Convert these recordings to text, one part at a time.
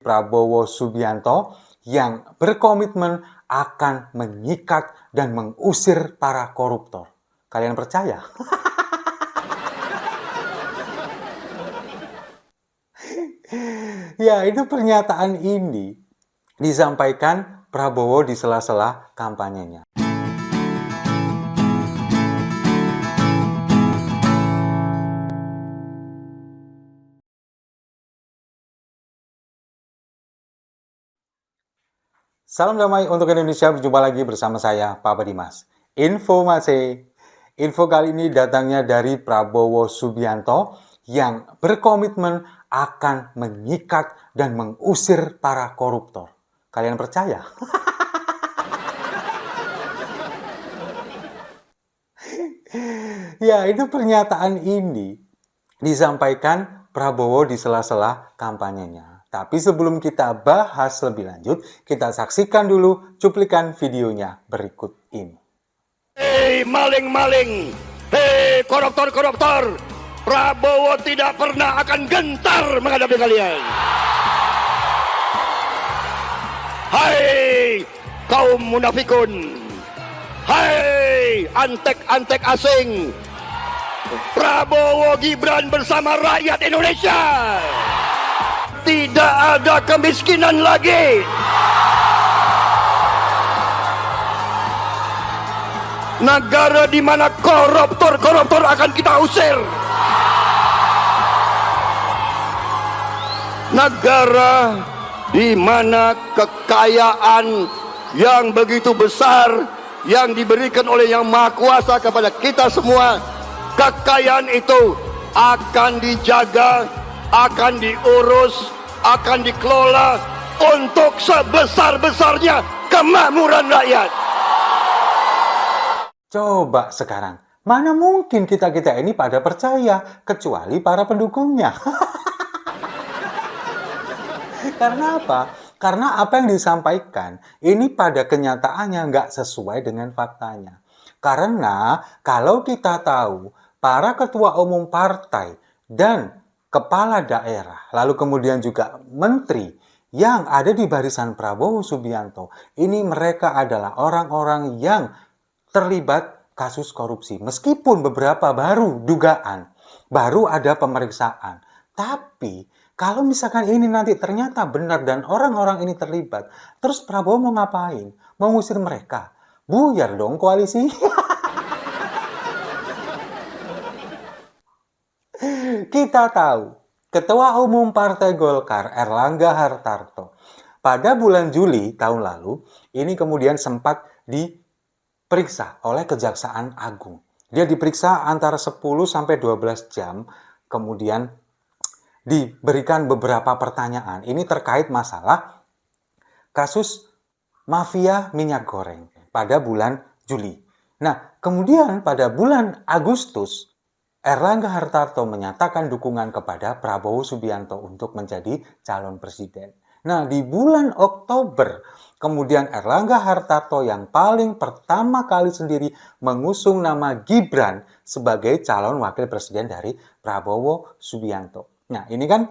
Prabowo Subianto yang berkomitmen akan menyikat dan mengusir para koruptor. Kalian percaya? Ya, itu pernyataan ini disampaikan Prabowo di sela-sela kampanyenya. Salam damai untuk Indonesia, berjumpa lagi bersama saya, Papa Dimas. Info kali ini datangnya dari Prabowo Subianto yang berkomitmen akan menyikat dan mengusir para koruptor. Kalian percaya? Ya, itu pernyataan ini disampaikan Prabowo di sela-sela kampanyenya. Tapi sebelum kita bahas lebih lanjut, kita saksikan dulu cuplikan videonya berikut ini. Hei maling-maling, hei koruptor-koruptor, Prabowo tidak pernah akan gentar menghadapi kalian. Hai kaum munafikun, hai antek-antek asing, Prabowo Gibran bersama rakyat Indonesia. Tidak ada kemiskinan lagi. Negara di mana koruptor akan kita usir. Negara di mana kekayaan yang begitu besar yang diberikan oleh Yang Maha Kuasa kepada kita semua, kekayaan itu akan dijaga, akan diurus, akan dikelola untuk sebesar-besarnya kemakmuran rakyat. Coba sekarang, mana mungkin kita-kita ini pada percaya, kecuali para pendukungnya. Karena apa? Karena apa yang disampaikan, ini pada kenyataannya nggak sesuai dengan faktanya. Karena kalau kita tahu, para ketua umum partai dan kepala daerah, lalu kemudian juga menteri yang ada di barisan Prabowo Subianto, ini mereka adalah orang-orang yang terlibat kasus korupsi. Meskipun beberapa baru dugaan, baru ada pemeriksaan. Tapi kalau misalkan ini nanti ternyata benar dan orang-orang ini terlibat, terus Prabowo mau ngapain? Mau ngusir mereka? Buyar dong koalisi. Kita tahu, Ketua Umum Partai Golkar Erlangga Hartarto pada bulan Juli tahun lalu ini kemudian sempat diperiksa oleh Kejaksaan Agung. Dia diperiksa antara 10 sampai 12 jam, kemudian diberikan beberapa pertanyaan. Ini terkait masalah kasus mafia minyak goreng pada bulan Juli. Nah, kemudian pada bulan Agustus, Erlangga Hartarto menyatakan dukungan kepada Prabowo Subianto untuk menjadi calon presiden. Nah, di bulan Oktober, kemudian Erlangga Hartarto yang paling pertama kali sendiri mengusung nama Gibran sebagai calon wakil presiden dari Prabowo Subianto. Nah, ini kan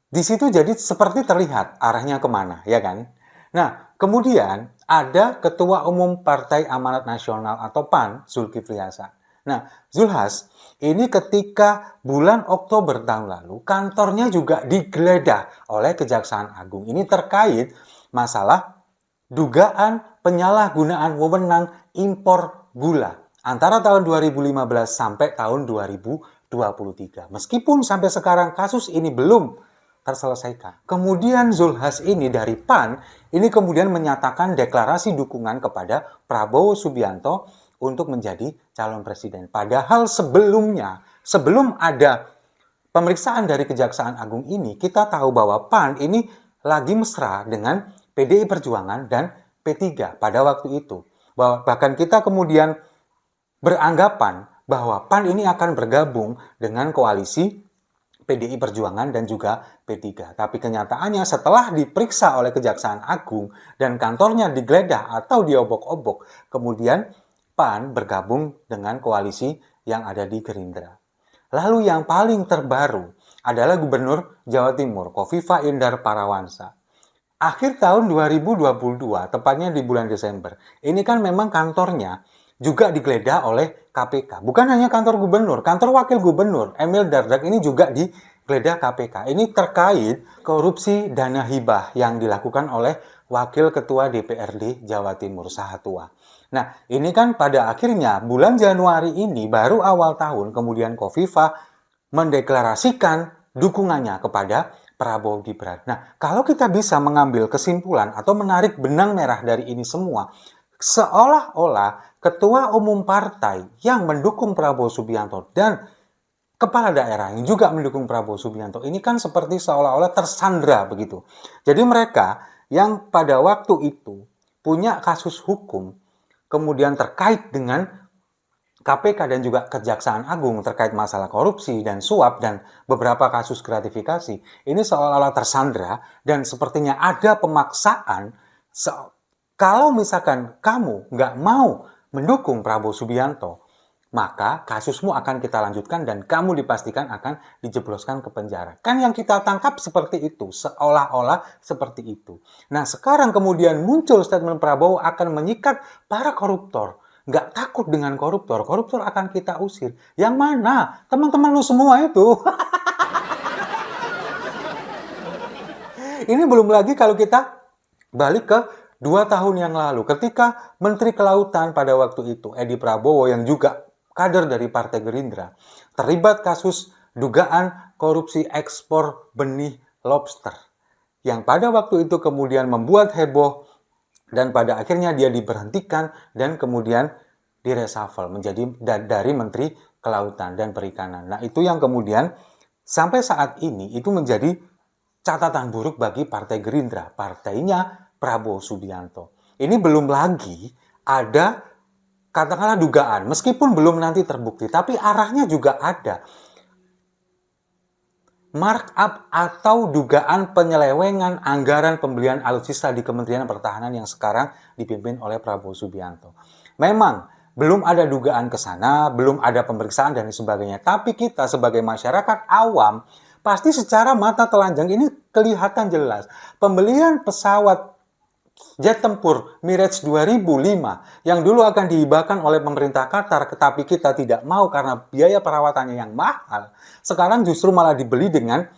di situ jadi seperti terlihat arahnya kemana, ya kan? Nah, kemudian ada Ketua Umum Partai Amanat Nasional atau PAN, Zulkifli Hasan. Nah, Zulhas, ini ketika bulan Oktober tahun lalu, kantornya juga digeledah oleh Kejaksaan Agung. Ini terkait masalah dugaan penyalahgunaan wewenang impor gula antara tahun 2015 sampai tahun 2023. Meskipun sampai sekarang kasus ini belum terselesaikan. Kemudian Zulhas ini dari PAN, ini kemudian menyatakan deklarasi dukungan kepada Prabowo Subianto untuk menjadi calon presiden. Padahal sebelumnya, sebelum ada pemeriksaan dari Kejaksaan Agung ini, kita tahu bahwa PAN ini lagi mesra dengan PDI Perjuangan dan P3 pada waktu itu. Bahkan kita kemudian beranggapan bahwa PAN ini akan bergabung dengan koalisi PDI Perjuangan dan juga P3. Tapi kenyataannya setelah diperiksa oleh Kejaksaan Agung dan kantornya digeledah atau diobok-obok, kemudian PAN bergabung dengan koalisi yang ada di Gerindra. Lalu yang paling terbaru, adalah Gubernur Jawa Timur, Kofifa Indar Parawansa. Akhir tahun 2022, tepatnya di bulan Desember, ini kan memang kantornya juga digeledah oleh KPK. Bukan hanya kantor gubernur, kantor wakil gubernur Emil Dardak ini juga digeledah KPK. Ini terkait korupsi dana hibah yang dilakukan oleh Wakil Ketua DPRD Jawa Timur, Sahatua. Nah, ini kan pada akhirnya bulan Januari ini, baru awal tahun, kemudian Kofifa mendeklarasikan dukungannya kepada Prabowo Gibran. Nah, kalau kita bisa mengambil kesimpulan atau menarik benang merah dari ini semua, seolah-olah ketua umum partai yang mendukung Prabowo Subianto dan kepala daerah yang juga mendukung Prabowo Subianto ini kan seperti seolah-olah tersandra begitu. Jadi mereka yang pada waktu itu punya kasus hukum kemudian terkait dengan KPK dan juga Kejaksaan Agung terkait masalah korupsi dan suap dan beberapa kasus gratifikasi, ini seolah-olah tersandra dan sepertinya ada pemaksaan kalau misalkan kamu nggak mau mendukung Prabowo Subianto, maka kasusmu akan kita lanjutkan dan kamu dipastikan akan dijebloskan ke penjara. Kan yang kita tangkap seperti itu, seolah-olah seperti itu. Nah, sekarang kemudian muncul statement Prabowo akan menyikat para koruptor. Nggak takut dengan koruptor, koruptor akan kita usir. Yang mana? Teman-teman lu semua itu. Ini belum lagi kalau kita balik ke 2 tahun yang lalu, ketika Menteri Kelautan pada waktu itu, Edi Prabowo yang juga kader dari Partai Gerindra, terlibat kasus dugaan korupsi ekspor benih lobster. Yang pada waktu itu kemudian membuat heboh dan pada akhirnya dia diberhentikan dan kemudian direshuffle menjadi dari Menteri Kelautan dan Perikanan. Nah, itu yang kemudian sampai saat ini itu menjadi catatan buruk bagi Partai Gerindra, partainya Prabowo Subianto. Ini belum lagi ada katakanlah dugaan, meskipun belum nanti terbukti, tapi arahnya juga ada. Markup atau dugaan penyelewengan anggaran pembelian alutsista di Kementerian Pertahanan yang sekarang dipimpin oleh Prabowo Subianto. Memang belum ada dugaan ke sana, belum ada pemeriksaan dan sebagainya. Tapi kita sebagai masyarakat awam pasti secara mata telanjang ini kelihatan jelas. Pembelian pesawat jet tempur Mirage 2005 yang dulu akan dihibahkan oleh pemerintah Qatar, tetapi kita tidak mau karena biaya perawatannya yang mahal, sekarang justru malah dibeli dengan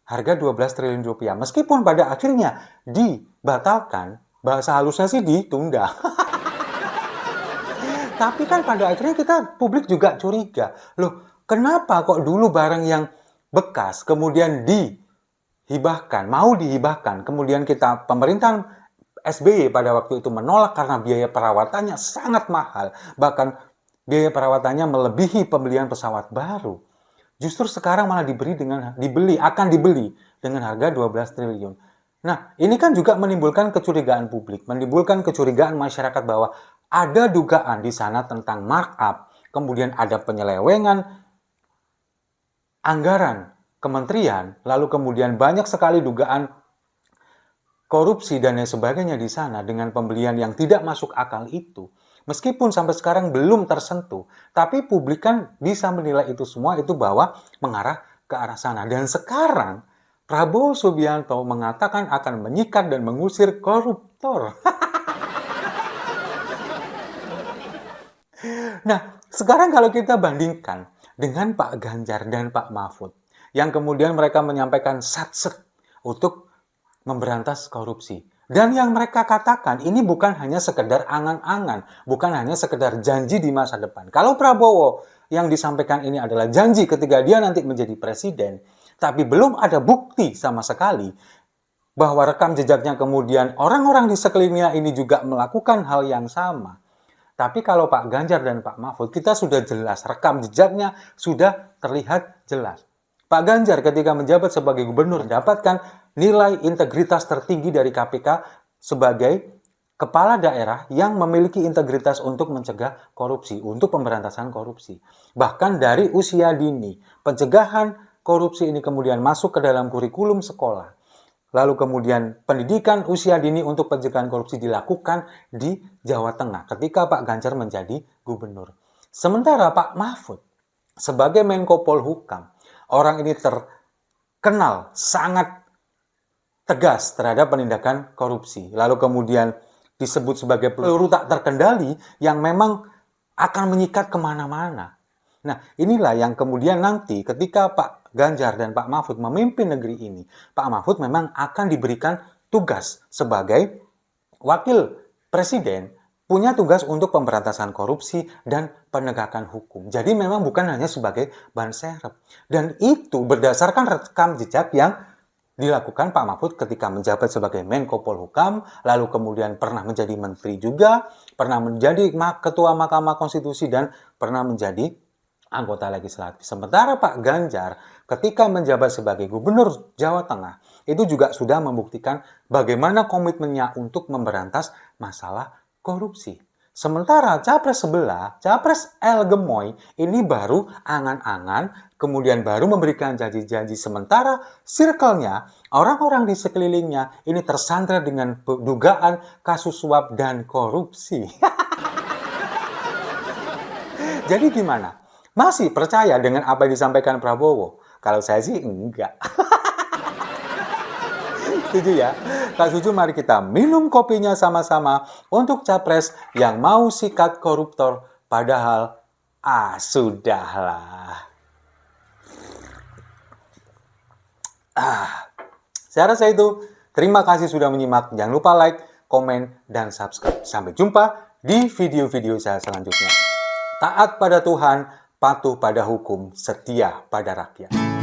harga 12 triliun rupiah. Meskipun pada akhirnya dibatalkan, bahasa halusnya sih ditunda. Tapi kan pada akhirnya kita publik juga curiga. Loh, kenapa kok dulu barang yang bekas kemudian dihibahkan, mau dihibahkan, kemudian kita pemerintahan SBY pada waktu itu menolak karena biaya perawatannya sangat mahal. Bahkan biaya perawatannya melebihi pembelian pesawat baru. Justru sekarang malah akan dibeli dengan harga 12 triliun. Nah, ini kan juga menimbulkan kecurigaan publik, menimbulkan kecurigaan masyarakat bahwa ada dugaan di sana tentang markup, kemudian ada penyelewengan anggaran kementerian, lalu kemudian banyak sekali dugaan korupsi dan lain sebagainya di sana dengan pembelian yang tidak masuk akal itu. Meskipun sampai sekarang belum tersentuh, tapi publik kan bisa menilai itu semua itu bahwa mengarah ke arah sana. Dan sekarang Prabowo Subianto mengatakan akan menyikat dan mengusir koruptor. Nah, sekarang kalau kita bandingkan dengan Pak Ganjar dan Pak Mahfud, yang kemudian mereka menyampaikan satset untuk memberantas korupsi. Dan yang mereka katakan ini bukan hanya sekedar angan-angan, bukan hanya sekedar janji di masa depan. Kalau Prabowo yang disampaikan ini adalah janji ketika dia nanti menjadi presiden, tapi belum ada bukti sama sekali bahwa rekam jejaknya kemudian orang-orang di sekelilingnya ini juga melakukan hal yang sama. Tapi kalau Pak Ganjar dan Pak Mahfud, kita sudah jelas, rekam jejaknya sudah terlihat jelas. Pak Ganjar ketika menjabat sebagai gubernur mendapatkan nilai integritas tertinggi dari KPK sebagai kepala daerah yang memiliki integritas untuk mencegah korupsi, untuk pemberantasan korupsi. Bahkan dari usia dini, pencegahan korupsi ini kemudian masuk ke dalam kurikulum sekolah. Lalu kemudian pendidikan usia dini untuk pencegahan korupsi dilakukan di Jawa Tengah ketika Pak Ganjar menjadi gubernur. Sementara Pak Mahfud sebagai Menko Polhukam, orang ini kenal sangat tegas terhadap penindakan korupsi. Lalu kemudian disebut sebagai peluru tak terkendali yang memang akan menyikat kemana-mana. Nah, inilah yang kemudian nanti ketika Pak Ganjar dan Pak Mahfud memimpin negeri ini, Pak Mahfud memang akan diberikan tugas sebagai wakil presiden, punya tugas untuk pemberantasan korupsi dan penegakan hukum. Jadi memang bukan hanya sebagai ban serep. Dan itu berdasarkan rekam jejak yang dilakukan Pak Mahfud ketika menjabat sebagai Menko Polhukam, lalu kemudian pernah menjadi menteri juga, pernah menjadi ketua Mahkamah Konstitusi, dan pernah menjadi anggota legislatif. Sementara Pak Ganjar ketika menjabat sebagai Gubernur Jawa Tengah, itu juga sudah membuktikan bagaimana komitmennya untuk memberantas masalah korupsi. Sementara capres sebelah, capres El Gemoy, ini baru angan-angan, kemudian baru memberikan janji-janji, sementara circle-nya, orang-orang di sekelilingnya, ini tersandra dengan dugaan kasus suap dan korupsi. Jadi gimana? Masih percaya dengan apa yang disampaikan Prabowo? Kalau saya sih enggak. Setuju ya? Kalau setuju, mari kita minum kopinya sama-sama untuk capres yang mau sikat koruptor. Padahal, sudahlah. Saya rasa itu. Terima kasih sudah menyimak. Jangan lupa like, komen, dan subscribe. Sampai jumpa di video-video saya selanjutnya. Taat pada Tuhan, patuh pada hukum, setia pada rakyat.